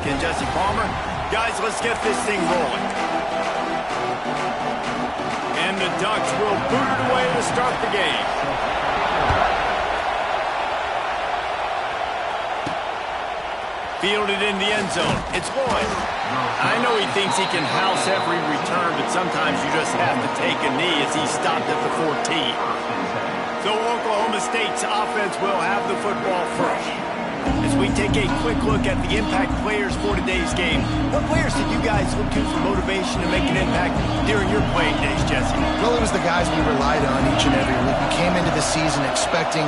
in, Jesse Palmer. Guys, let's get this thing rolling. And the Ducks will boot it away to start the game. Fielded in the end zone. It's Lloyd. I know he thinks he can house every return, but sometimes you just have to take a knee as he stopped at the 14. So Oklahoma State's offense will have the football first. As we take a quick look at the impact players for today's game, what players did you guys look to for motivation to make an impact during your playing days, Jesse? Well, it was the guys we relied on each and every week. We came into the season expecting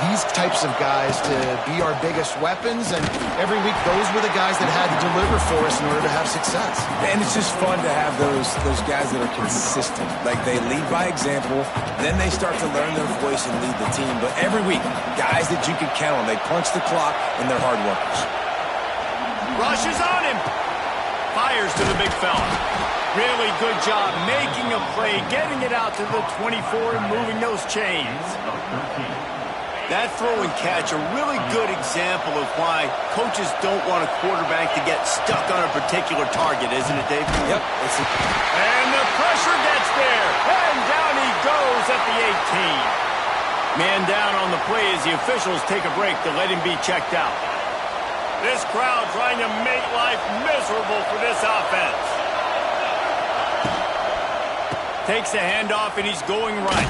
these types of guys to be our biggest weapons, and every week those were the guys that had to deliver for us in order to have success. And it's just fun to have those guys that are consistent. Like, they lead by example, then they start to learn their voice and lead the team. But every week, guys that you can count on, they punch the clock, and they're hard workers. Rushes on him. Fires to the big fella. Really good job making a play, getting it out to the 24 and moving those chains. That throw and catch, a really good example of why coaches don't want a quarterback to get stuck on a particular target, isn't it, Dave? Yep. And the pressure gets there. And down he goes at the 18. Man down on the play as the officials take a break to let him be checked out. This crowd trying to make life miserable for this offense. Takes the handoff and he's going right.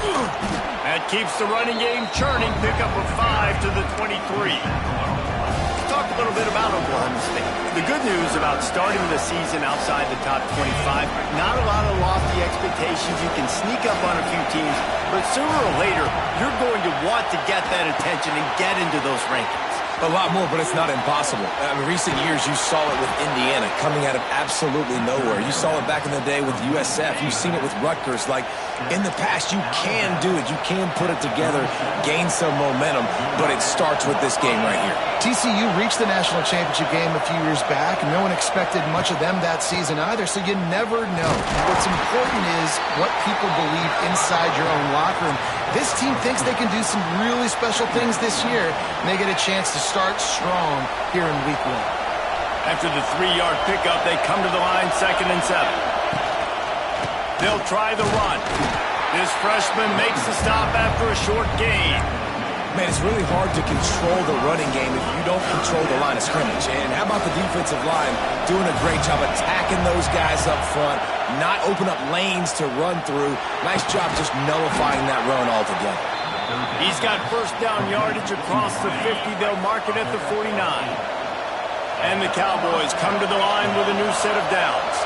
That keeps the running game churning. Pickup of 5 to the 23. Talk a little bit about Oklahoma State. The good news about starting the season outside the top 25, not a lot of lofty expectations. You can sneak up on a few teams, but sooner or later, you're going to want to get that attention and get into those rankings. A lot more, but it's not impossible. In recent years, you saw it with Indiana coming out of absolutely nowhere. You saw it back in the day with USF. You've seen it with Rutgers. Like, in the past, you can do it. You can put it together, gain some momentum, but it starts with this game right here. TCU reached the national championship game a few years back, and no one expected much of them that season either, so you never know. What's important is what people believe inside your own locker room. This team thinks they can do some really special things this year, and they get a chance to start strong here in week 1. After the 3-yard pickup, they come to the line, 2nd and 7. They'll try the run. This freshman makes the stop after a short gain. Man, it's really hard to control the running game if you don't control the line of scrimmage. And how about the defensive line doing a great job attacking those guys up front, not open up lanes to run through. Nice job just nullifying that run altogether. He's got first down yardage across the 50. They'll mark it at the 49. And the Cowboys come to the line with a new set of downs.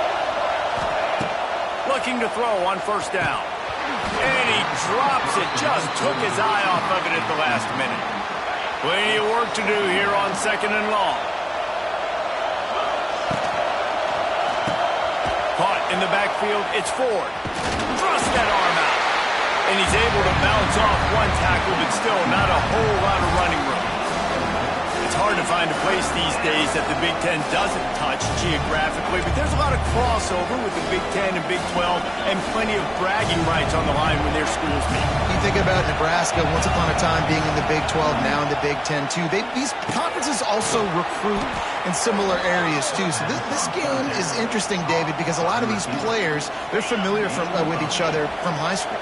Looking to throw on first down. And he drops it. Just took his eye off of it at the last minute. Plenty of work to do here on 2nd and long. Caught in the backfield. It's Ford. Thrust that arm out. And he's able to bounce off one tackle, but still not a whole lot of running room. It's hard to find a place these days that the Big Ten doesn't touch geographically, but there's a lot of crossover with the Big Ten and Big 12 and plenty of bragging rights on the line when their schools meet. You think about Nebraska, once upon a time being in the Big 12, now in the Big 10 too. These conferences also recruit in similar areas too. So this game is interesting, David, because a lot of these players, they're familiar with each other from high school.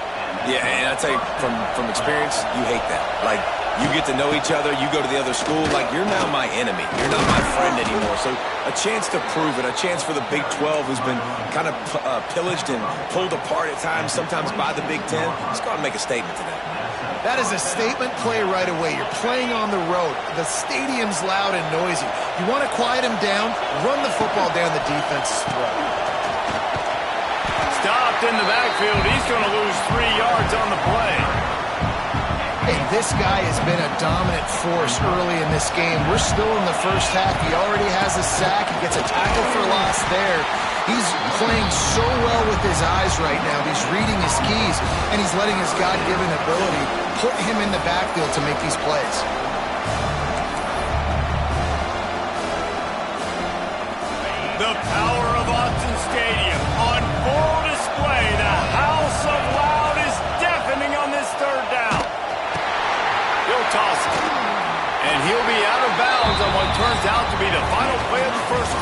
Yeah, and I tell you, from experience, you hate that. Like, you get to know each other, you go to the other school, like, you're now my enemy. You're not my friend anymore. So a chance to prove it, a chance for the Big 12, who's been kind of pillaged and pulled apart at times, sometimes by the Big 10. Let's go out and make a statement today. That is a statement play right away. You're playing on the road. The stadium's loud and noisy. You want to quiet him down, run the football down the defense's throat. Stopped in the backfield. He's going to lose 3 yards on the play. Hey, this guy has been a dominant force early in this game. We're still in the first half. He already has a sack. He gets a tackle for loss there. He's playing so well with his eyes right now. He's reading his keys, and he's letting his God-given ability put him in the backfield to make these plays. The power of Autzen Stadium on full display. The house of loud is deafening on this 3rd down. He'll toss it. And he'll be out of bounds on what turns out to be the final play of the first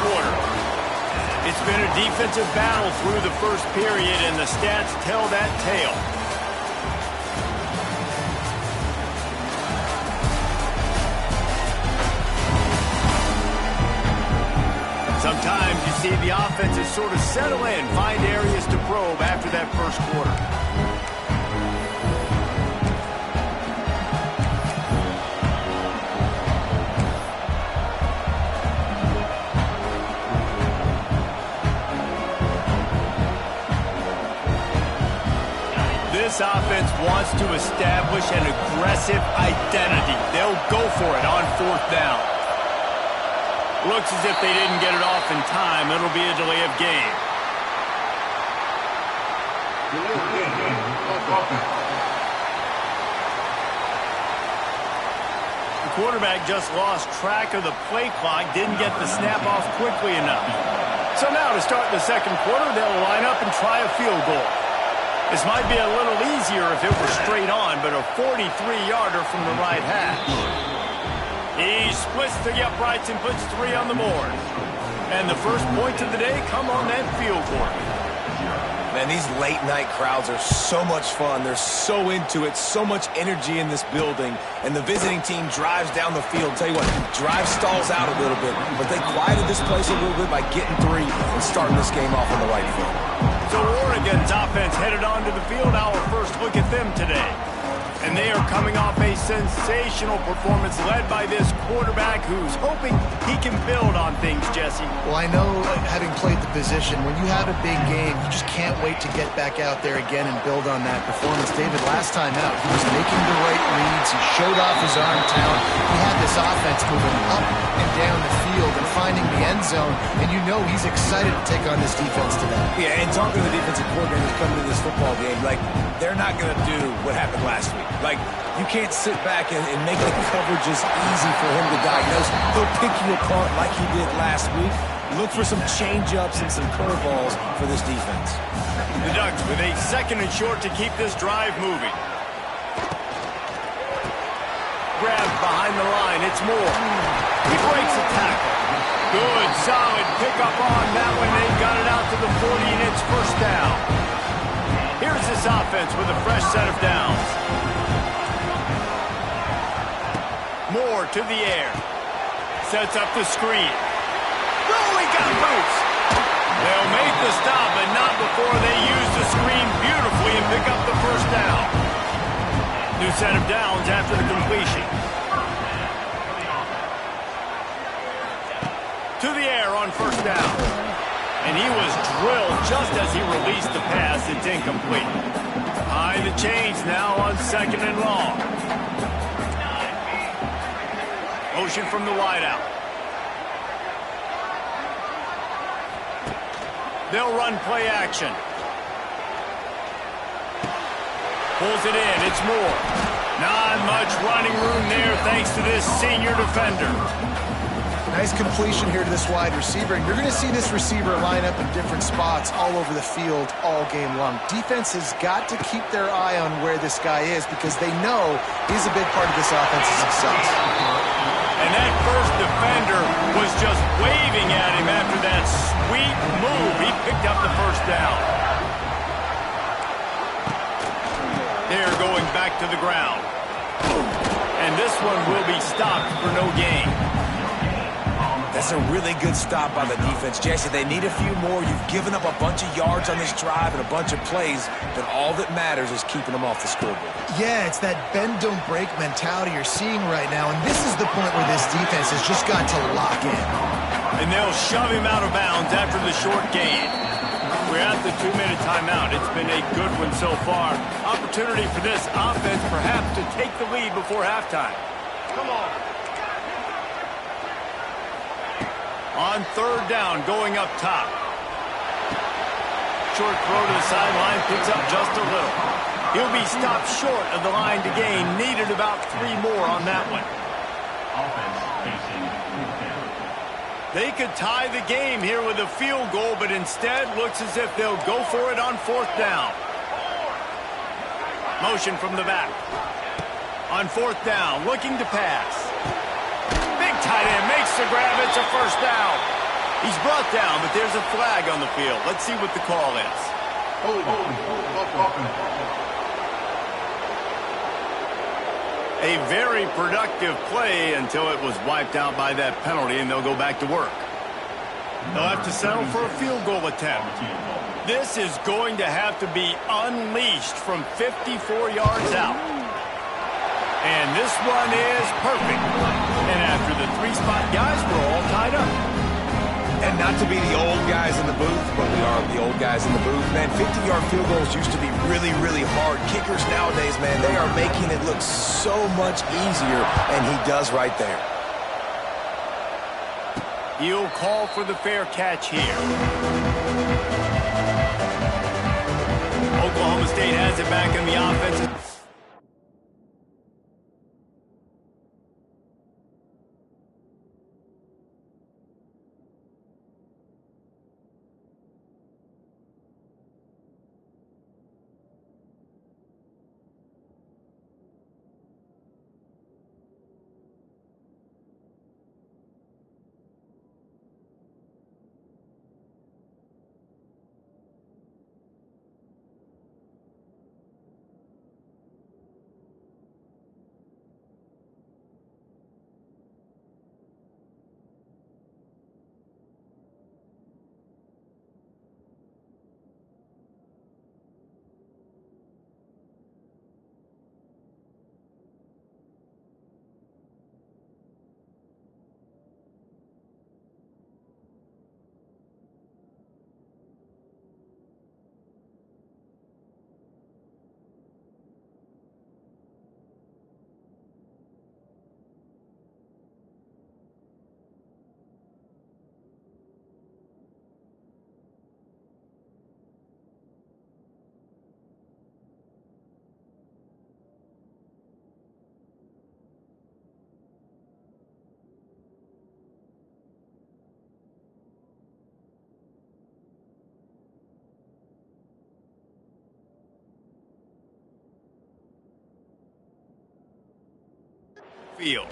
been a defensive battle through the first period, and the stats tell that tale. Sometimes you see the offenses sort of settle in, find areas to probe after that first quarter. This offense wants to establish an aggressive identity. They'll go for it on fourth down. Looks as if they didn't get it off in time. It'll be a delay of game. The quarterback just lost track of the play clock, didn't get the snap off quickly enough. So now to start the second quarter, they'll line up and try a field goal. This might be a little easier if it were straight on, but a 43-yarder from the right hash. He splits the uprights and puts 3 on the board. And the first points of the day come on that field goal. Man, these late-night crowds are so much fun. They're so into it, so much energy in this building. And the visiting team drives down the field. Tell you what, drive stalls out a little bit, but they quieted this place a little bit by getting 3 and starting this game off on the right foot. So Oregon's offense headed onto the field. Our first look at them today. And they are coming off a sensational performance led by this quarterback who's hoping he can build on things, Jesse. Well, I know, having played the position, when you have a big game, you just can't wait to get back out there again and build on that performance. David, last time out, he was making the right reads. He showed off his arm talent. He had this offense moving up and down the field and finding the end zone. And you know he's excited to take on this defense today. Yeah, and talking to the defensive coordinators coming to this football game, like, they're not going to do what happened last week. Like, you can't sit back and make the coverages easy for him to diagnose. He'll pick you apart like he did last week. Look for some change-ups and some curveballs for this defense. The Ducks with a 2nd and short to keep this drive moving. Grab behind the line. It's Moore. He breaks a tackle. Good, solid pickup on that one. They've got it out to the 40, and it's first down. Here's this offense with a fresh set of downs. Moore to the air. Sets up the screen. Oh, he got loose. They'll make the stop, but not before they use the screen beautifully and pick up the first down. New set of downs after the completion. To the air on first down. And he was drilled just as he released the pass. It's incomplete. High the chains now on 2nd and long. Motion from the wideout. They'll run play action. Pulls it in. It's Moore. Not much running room there thanks to this senior defender. Nice completion here to this wide receiver, and you're going to see this receiver line up in different spots all over the field all game long. Defense has got to keep their eye on where this guy is because they know he's a big part of this offense's success. And that first defender was just waving at him after that sweet move. He picked up the first down. They're going back to the ground. And this one will be stopped for no gain. That's a really good stop by the defense. Jesse, they need a few more. You've given up a bunch of yards on this drive and a bunch of plays, but all that matters is keeping them off the scoreboard. Yeah, it's that bend, don't break mentality you're seeing right now, and this is the point where this defense has just got to lock in. And they'll shove him out of bounds after the short gain. We're at the 2-minute timeout. It's been a good one so far. Opportunity for this offense perhaps to take the lead before halftime. Come on. On 3rd down, going up top. Short throw to the sideline, picks up just a little. He'll be stopped short of the line to gain. Needed about 3 more on that one. They could tie the game here with a field goal, but instead looks as if they'll go for it on 4th down. Motion from the back. On 4th down, looking to pass. Big tight end makes the grab. It's a first down. He's brought down, but there's a flag on the field. Let's see what the call is. A very productive play until it was wiped out by that penalty, and they'll go back to work. They'll have to settle for a field goal attempt. This is going to have to be unleashed from 54 yards out. And this one is perfect. And after the three-spot guys, we're all tied up. And not to be the old guys in the booth, but we are the old guys in the booth, man. 50-yard field goals used to be really, really hard. Kickers nowadays, man, they are making it look so much easier, and he does right there. He'll call for the fair catch here. Oklahoma State has it back in the offense. Field.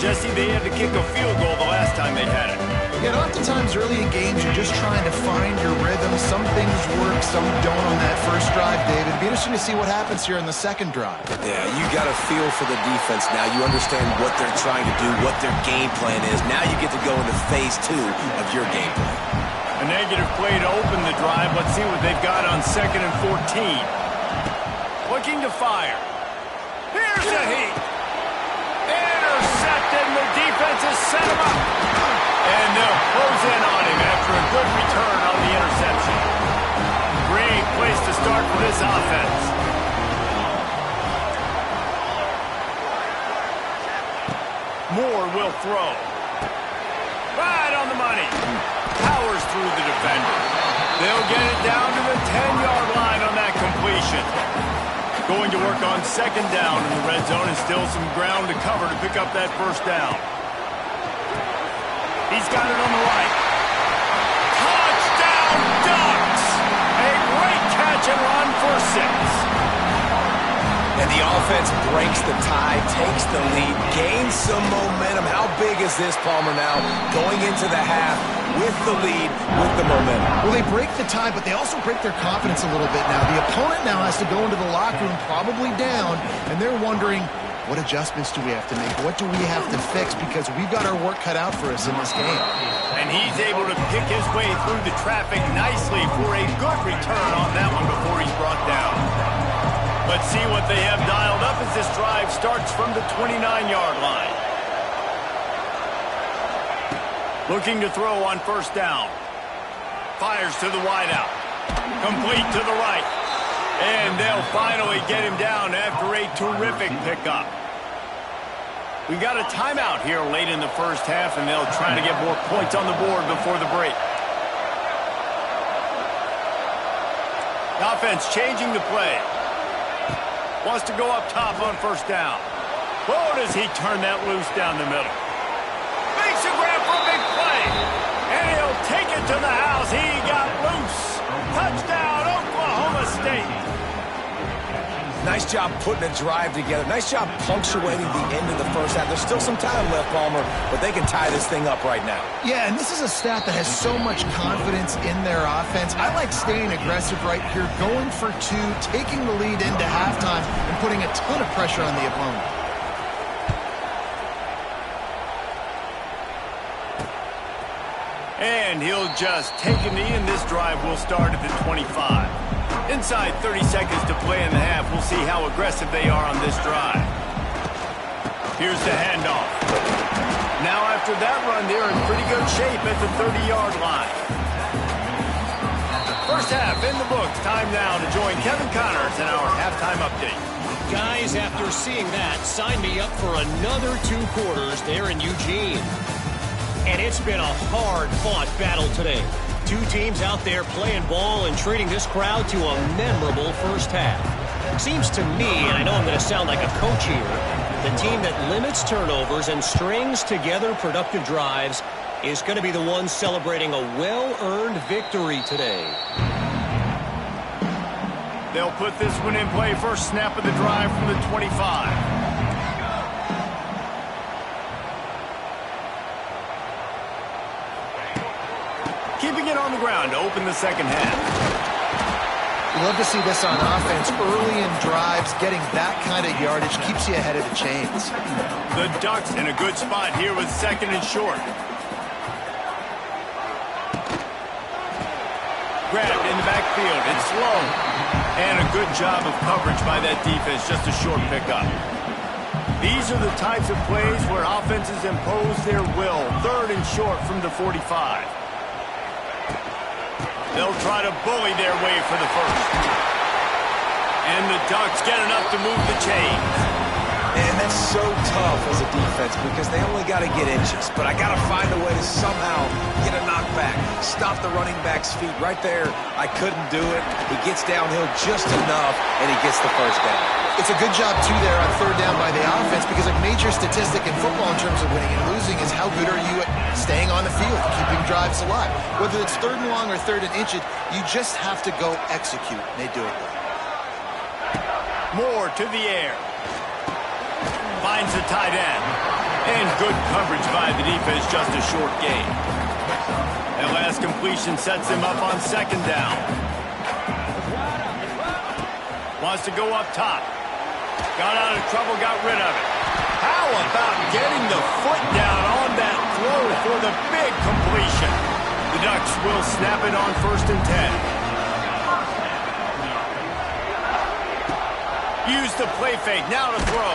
Jesse, they had to kick a field goal the last time they had it. Yeah, and oftentimes early in games, you're just trying to find your rhythm. Some things work, some don't on that first drive, David. It'd be interesting to see what happens here in the second drive. Yeah, you got a feel for the defense now. You understand what they're trying to do, what their game plan is. Now you get to go into phase 2 of your game plan. A negative play to open the drive. Let's see what they've got on 2nd and 14. Looking to fire. Here's a heat. Intercepted, and the defense has set him up. And they'll close in on him after a good return on the interception. Great place to start for this offense. Moore will throw. Right on the money. Powers through the defender. They'll get it down to the 10-yard line on that completion. Going to work on 2nd down in the red zone, and still some ground to cover to pick up that first down. He's got it on the right. Touchdown, Ducks! A great catch and run for 6. And the offense breaks the tie, takes the lead, gains some momentum. How big is this, Palmer, now? Going into the half with the lead, with the momentum. Well, they break the tie, but they also break their confidence a little bit now. The opponent now has to go into the locker room probably down, and they're wondering, what adjustments do we have to make? What do we have to fix? Because we've got our work cut out for us in this game. And he's able to pick his way through the traffic nicely for a good return on that one before he's brought down. Let's see what they have dialed up as this drive starts from the 29-yard line. Looking to throw on 1st down. Fires to the wideout. Complete to the right. And they'll finally get him down after a terrific pickup. We've got a timeout here late in the first half, and they'll try to get more points on the board before the break. The offense changing the play. Wants to go up top on 1st down. Oh, does he turn that loose down the middle. Makes a grab for a big play. And he'll take it to the house. He got loose. Touchdown, Oklahoma State. Nice job putting a drive together. Nice job punctuating the end of the first half. There's still some time left, Palmer, but they can tie this thing up right now. Yeah, and this is a staff that has so much confidence in their offense. I like staying aggressive right here, going for two, taking the lead into halftime, and putting a ton of pressure on the opponent. And he'll just take a knee, and this drive will start at the 25. Inside 30 seconds to play in the half. We'll see how aggressive they are on this drive. Here's the handoff. Now after that run, they're in pretty good shape at the 30-yard line. First half in the books. Time now to join Kevin Connors in our halftime update. Guys, after seeing that, sign me up for another 2 quarters there in Eugene. And it's been a hard-fought battle today. 2 teams out there playing ball and treating this crowd to a memorable first half. Seems to me, and I know I'm going to sound like a coach here, the team that limits turnovers and strings together productive drives is going to be the one celebrating a well-earned victory today. They'll put this one in play. First snap of the drive from the 25. Keeping it on the ground to open the second half. We love to see this on offense. Early in drives, getting that kind of yardage keeps you ahead of the chains. The Ducks in a good spot here with second and short. Grabbed in the backfield. It's slow. And a good job of coverage by that defense. Just a short pickup. These are the types of plays where offenses impose their will. Third and short from the 45. They'll try to bully their way for the first. And the Ducks get enough to move the chains. Man, that's so tough as a defense because they only got to get inches. But I got to find a way to somehow get a knockback. Stop the running back's feet right there. I couldn't do it. He gets downhill just enough, and he gets the first down. It's a good job, too, there on third down by the offense because a major statistic in football in terms of winning and losing is how good are you at staying on the field, keeping drives alive. Whether it's third and long or third and inches, you just have to go execute. And they do it well. Moore to the air. Finds the tight end. And good coverage by the defense, just a short gain. That last completion sets him up on second down. Wants to go up top. Got out of trouble, got rid of it. How about getting the foot down on that throw for the big completion? The Ducks will snap it on first and 10. Use the play fake, now to throw.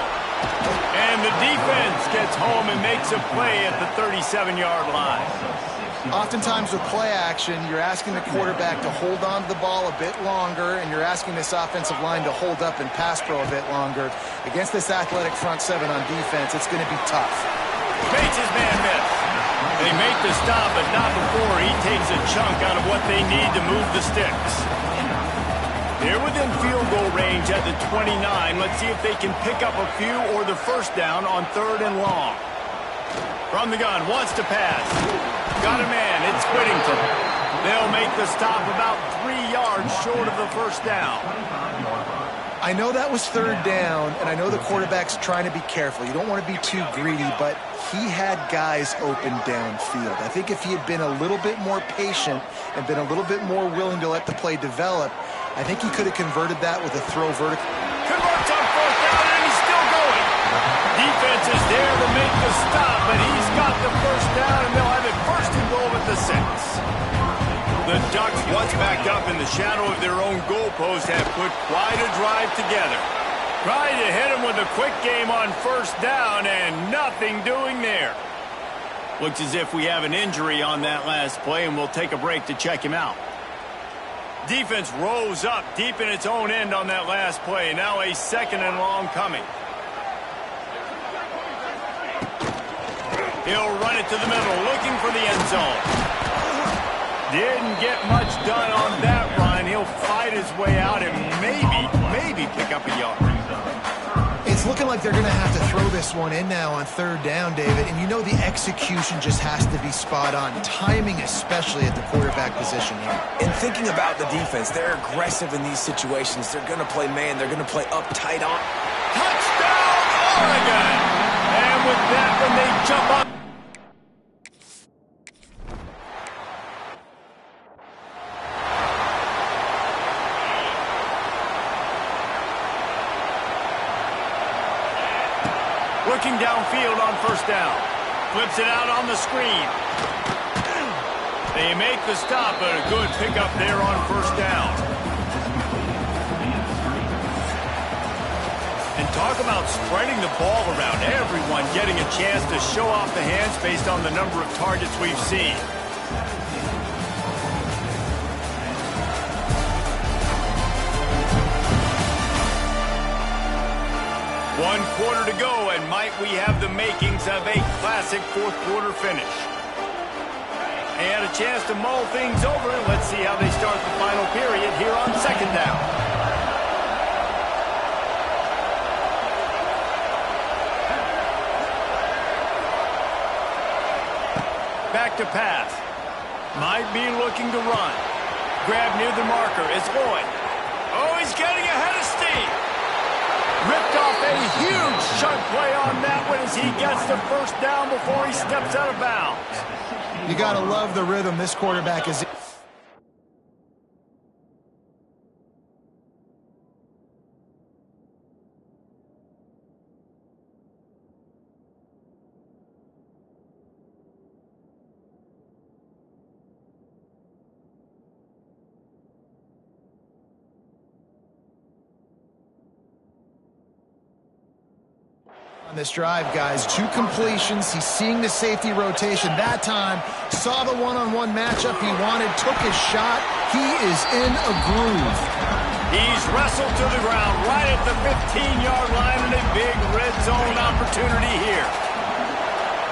And the defense gets home and makes a play at the 37-yard line. Oftentimes with play action, you're asking the quarterback to hold on to the ball a bit longer, and you're asking this offensive line to hold up and pass pro a bit longer. Against this athletic front seven on defense, it's going to be tough. Bates' his man miss. They make the stop, but not before he takes a chunk out of what they need to move the sticks. They're within field goal range at the 29. Let's see if they can pick up a few or the first down on third and long. From the gun, wants to pass. Got a man, it's Whittington. They'll make the stop about 3 yards short of the first down. I know that was third down, and I know the quarterback's trying to be careful. You don't want to be too greedy, but he had guys open downfield. I think if he had been a little bit more patient and been a little bit more willing to let the play develop, I think he could have converted that with a throw vertical. Converts on fourth down, and he's still going. Defense is there to make the stop, but he's got the first down, and they'll have it first and goal at the 6. The Ducks, once back up in the shadow of their own goalpost, have put quite a drive together. Trying to hit him with a quick game on first down, and nothing doing there. Looks as if we have an injury on that last play, and we'll take a break to check him out. Defense rose up deep in its own end on that last play. Now a second and long coming. He'll run it to the middle, looking for the end zone. Didn't get much done on that run. He'll fight his way out and maybe pick up a yard. It's It's looking like they're going to have to throw this one in now on third down, David. And you know the execution just has to be spot on. Timing especially at the quarterback position here. And thinking about the defense, they're aggressive in these situations. They're going to play man. They're going to play up tight on. Touchdown, Oregon! And with that one, they jump up. Looking downfield on first down. Flips it out on the screen. They make the stop, but a good pickup there on first down. And talk about spreading the ball around. Everyone getting a chance to show off the hands based on the number of targets we've seen. 1 quarter to go, and might we have the makings of a classic fourth quarter finish. And a chance to mull things over. Let's see how they start the final period here on second down. Back to pass. Might be looking to run. Grab near the marker. It's Lloyd. Oh, he's getting ahead of steam. Ripped off a huge chunk play on that one as he gets the first down before he steps out of bounds. You got to love the rhythm this quarterback is. On this drive, guys, 2 completions. He's seeing the safety rotation. That time, saw the one-on-one matchup he wanted, took his shot. He is in a groove. He's wrestled to the ground right at the 15-yard line and a big red zone opportunity here.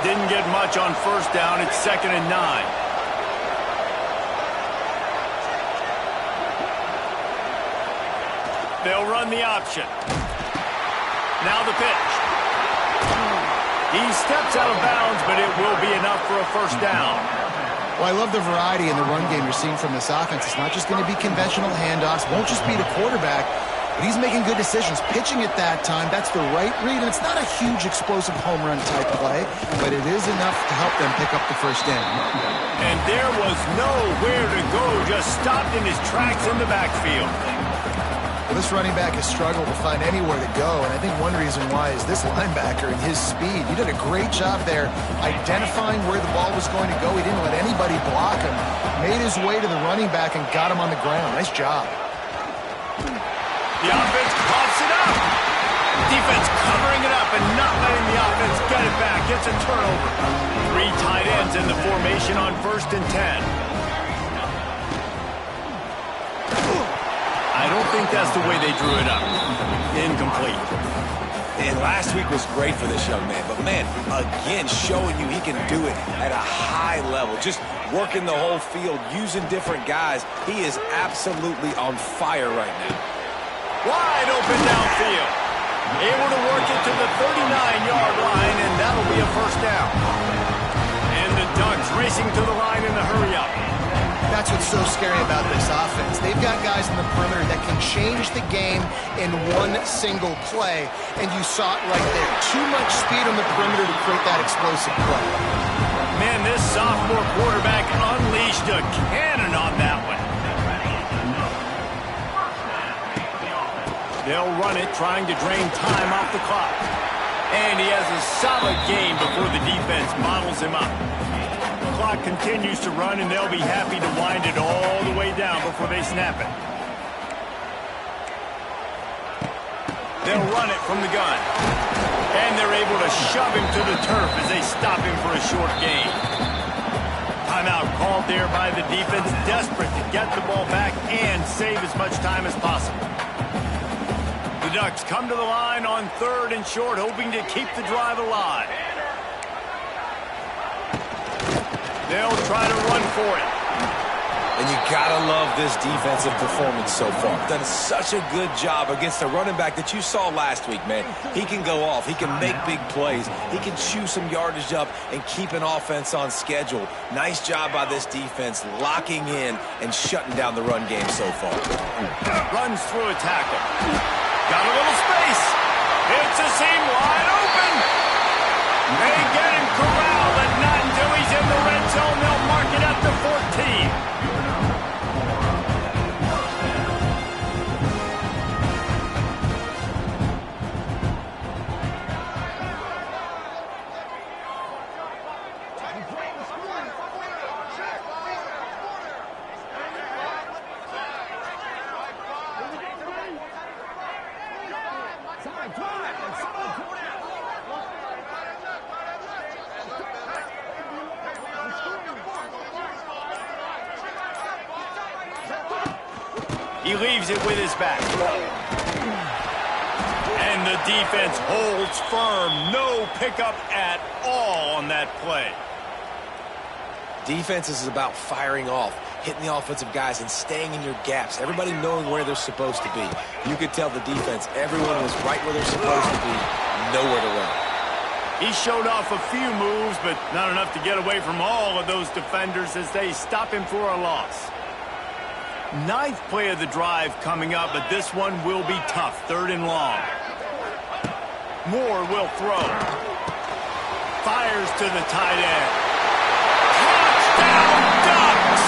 Didn't get much on first down. It's 2nd and 9. They'll run the option. Now the pitch. He steps out of bounds, but it will be enough for a first down. Well, I love the variety in the run game you're seeing from this offense. It's not just going to be conventional handoffs. Won't just be the quarterback, but he's making good decisions. Pitching at that time, that's the right read. And it's not a huge explosive home run type play, but it is enough to help them pick up the first down. And there was nowhere to go, just stopped in his tracks in the backfield. Well, this running back has struggled to find anywhere to go, and I think one reason why is this linebacker and his speed. He did a great job there identifying where the ball was going to go. He didn't let anybody block him. Made his way to the running back and got him on the ground. Nice job. The offense pops it up. Defense covering it up and not letting the offense get it back. Gets a turnover. 3 tight ends in the formation on 1st and 10. I don't think that's the way they drew it up. Incomplete. And last week was great for this young man. But, man, again, showing you he can do it at a high level. Just working the whole field, using different guys. He is absolutely on fire right now. Wide open downfield. Able to work it to the 39-yard line, and that'll be a first down. And the Ducks racing to the line in the hurry-up. That's what's so scary about this offense. They've got guys in the perimeter that can change the game in one single play, and you saw it right there. Too much speed on the perimeter to create that explosive play. Man, this sophomore quarterback unleashed a cannon on that one. They'll run it, trying to drain time off the clock. And he has a solid game before the defense models him up. The clock continues to run, and they'll be happy to wind it all the way down before they snap it. They'll run it from the gun. And they're able to shove him to the turf as they stop him for a short gain. Timeout called there by the defense, desperate to get the ball back and save as much time as possible. The Ducks come to the line on 3rd and short, hoping to keep the drive alive. They'll try to run for it. And you gotta love this defensive performance so far. Done such a good job against a running back that you saw last week, man. He can go off. He can make big plays. He can chew some yardage up and keep an offense on schedule. Nice job by this defense locking in and shutting down the run game so far. Runs through a tackle. Got a little space. It's a seam wide open. They get him corralled, but not until he's in the red zone. They'll mark it at the 14. He leaves it with his back. And the defense holds firm. No pickup at all on that play. Defense is about firing off, hitting the offensive guys, and staying in your gaps. Everybody knowing where they're supposed to be. You could tell the defense, everyone was right where they're supposed to be, nowhere to run. He showed off a few moves, but not enough to get away from all of those defenders as they stop him for a loss. Ninth play of the drive coming up, but this one will be tough. 3rd and long. Moore will throw. Fires to the tight end. Touchdown Ducks!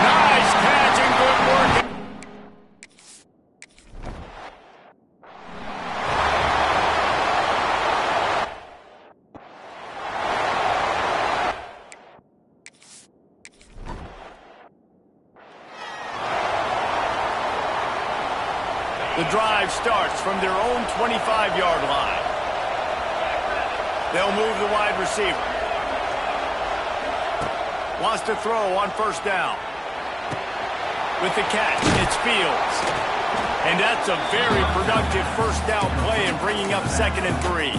Nice catch and good work. The drive starts from their own 25-yard line. They'll move the wide receiver. Wants to throw on 1st down. With the catch, it's Fields. And that's a very productive 1st down play in bringing up 2nd and 3.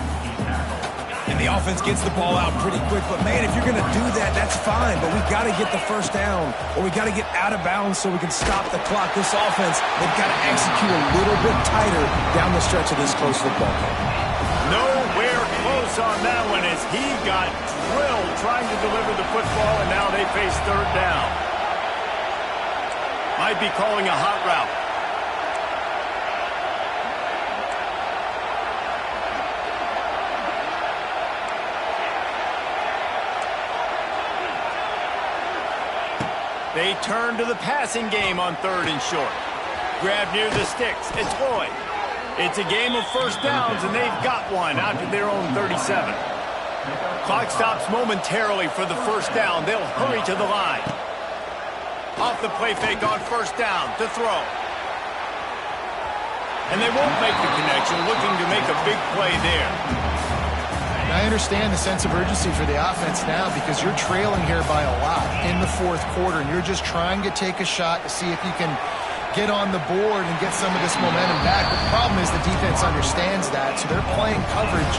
And the offense gets the ball out pretty quick. But, man, if you're going to do that, that's fine. But we got to get the 1st down, or we got to get out of bounds so we can stop the clock. This offense, they've got to execute a little bit tighter down the stretch of this close football game. Nowhere close on that one as he got drilled trying to deliver the football, and now they face 3rd down. Might be calling a hot route. They turn to the passing game on 3rd and short. Grab near the sticks. It's Lloyd. It's a game of 1st downs, and they've got one out to their own 37. Clock stops momentarily for the 1st down. They'll hurry to the line. Off the play fake on 1st down to throw. And they won't make the connection, looking to make a big play there. I understand the sense of urgency for the offense now because you're trailing here by a lot in the 4th quarter, and you're just trying to take a shot to see if you can get on the board and get some of this momentum back. But the problem is the defense understands that, so they're playing coverage,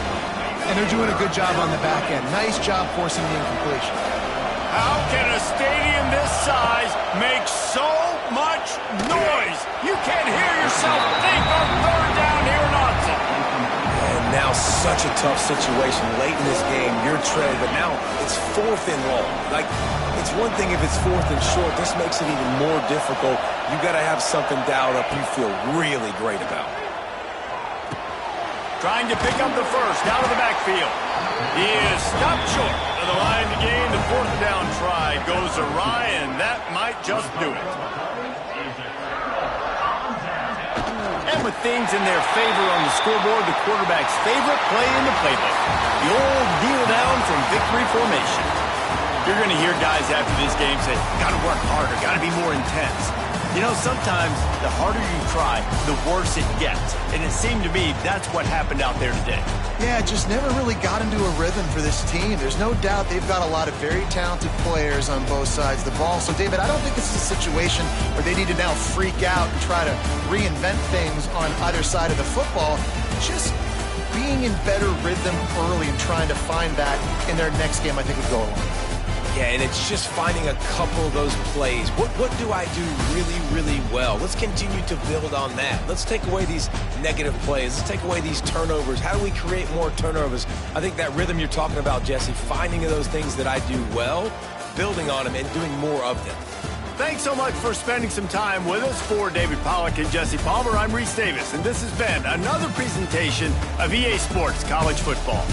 and they're doing a good job on the back end. Nice job forcing the incompletion. How can a stadium this size make so much noise? You can't hear yourself think on 3rd down here in Austin. Now such a tough situation late in this game. You're trailing, but now it's 4th and long. Like, it's one thing if it's 4th and short. This makes it even more difficult. You got to have something dialed up you feel really great about. Trying to pick up the 1st out of the backfield. He is stopped short of the line to gain. The 4th down try goes awry, and that might just do it. And with things in their favor on the scoreboard, the quarterback's favorite play in the playbook. The old kneel down from victory formation. You're going to hear guys after this game say, got to work harder, got to be more intense. You know, sometimes the harder you try, the worse it gets. And it seemed to me that's what happened out there today. Yeah, it just never really got into a rhythm for this team. There's no doubt they've got a lot of very talented players on both sides of the ball. So, David, I don't think this is a situation where they need to now freak out and try to reinvent things on either side of the football. Just being in better rhythm early and trying to find that in their next game, I think, would go along. Yeah, and it's just finding a couple of those plays. What do I do really, really well? Let's continue to build on that. Let's take away these negative plays. Let's take away these turnovers. How do we create more turnovers? I think that rhythm you're talking about, Jesse, finding those things that I do well, building on them, and doing more of them. Thanks so much for spending some time with us. For David Pollack and Jesse Palmer, I'm Reese Davis, and this has been another presentation of EA Sports College Football.